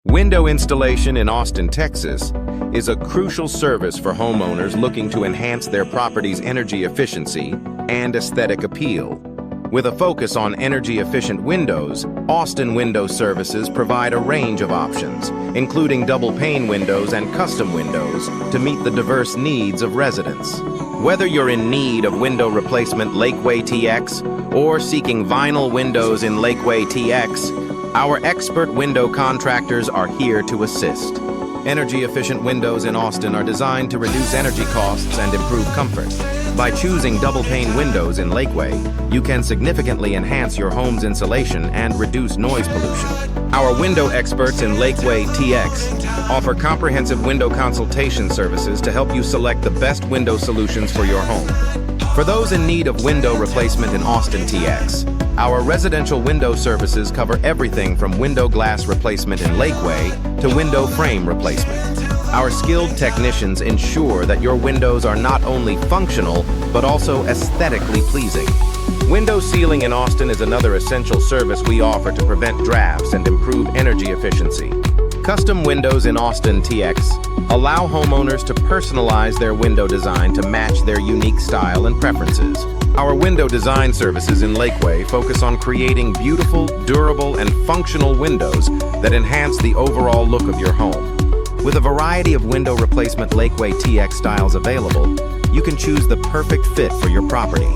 Window installation in Austin, Texas, is a crucial service for homeowners looking to enhance their property's energy efficiency and aesthetic appeal. With a focus on energy-efficient windows, Austin Window Services provide a range of options, including double-pane windows and custom windows, to meet the diverse needs of residents. Whether you're in need of window replacement Lakeway TX or seeking vinyl windows in Lakeway TX, our expert window contractors are here to assist. Energy-efficient windows in Austin are designed to reduce energy costs and improve comfort. By choosing double-pane windows in Lakeway, you can significantly enhance your home's insulation and reduce noise pollution. Our window experts in Lakeway TX offer comprehensive window consultation services to help you select the best window solutions for your home. For those in need of window replacement in Austin TX, our residential window services cover everything from window glass replacement in Lakeway to window frame replacement. Our skilled technicians ensure that your windows are not only functional, but also aesthetically pleasing. Window sealing in Austin is another essential service we offer to prevent drafts and improve energy efficiency. Custom windows in Austin TX allow homeowners to personalize their window design to match their unique style and preferences. Our window design services in Lakeway focus on creating beautiful, durable, and functional windows that enhance the overall look of your home. With a variety of window replacement Lakeway TX styles available, you can choose the perfect fit for your property.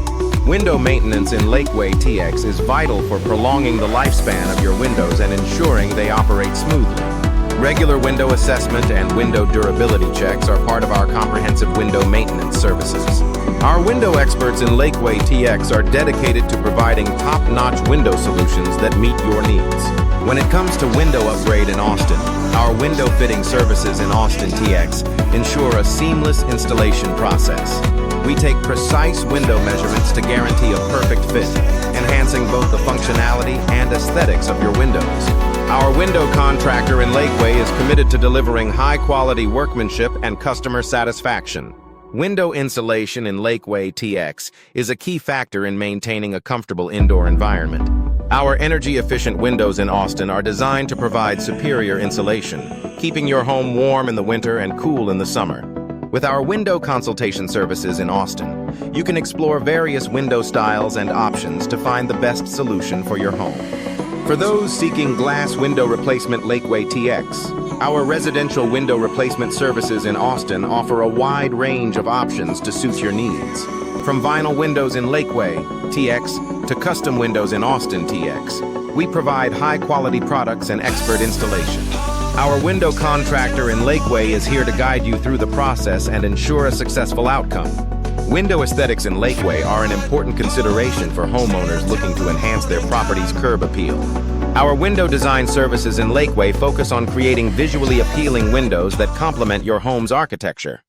Window maintenance in Lakeway TX is vital for prolonging the lifespan of your windows and ensuring they operate smoothly. Regular window assessment and window durability checks are part of our comprehensive window maintenance services. Our window experts in Lakeway TX are dedicated to providing top-notch window solutions that meet your needs. When it comes to window upgrade in Austin, our window fitting services in Austin TX ensure a seamless installation process. We take precise window measurements to guarantee a perfect fit, enhancing both the functionality and aesthetics of your windows. Our window contractor in Lakeway is committed to delivering high-quality workmanship and customer satisfaction. Window insulation in Lakeway TX is a key factor in maintaining a comfortable indoor environment. Our energy-efficient windows in Austin are designed to provide superior insulation, keeping your home warm in the winter and cool in the summer. With our window consultation services in Austin, you can explore various window styles and options to find the best solution for your home. For those seeking glass window replacement Lakeway TX, our residential window replacement services in Austin offer a wide range of options to suit your needs. From vinyl windows in Lakeway TX to custom windows in Austin TX, we provide high-quality products and expert installation. Our window contractor in Lakeway is here to guide you through the process and ensure a successful outcome. Window aesthetics in Lakeway are an important consideration for homeowners looking to enhance their property's curb appeal. Our window design services in Lakeway focus on creating visually appealing windows that complement your home's architecture.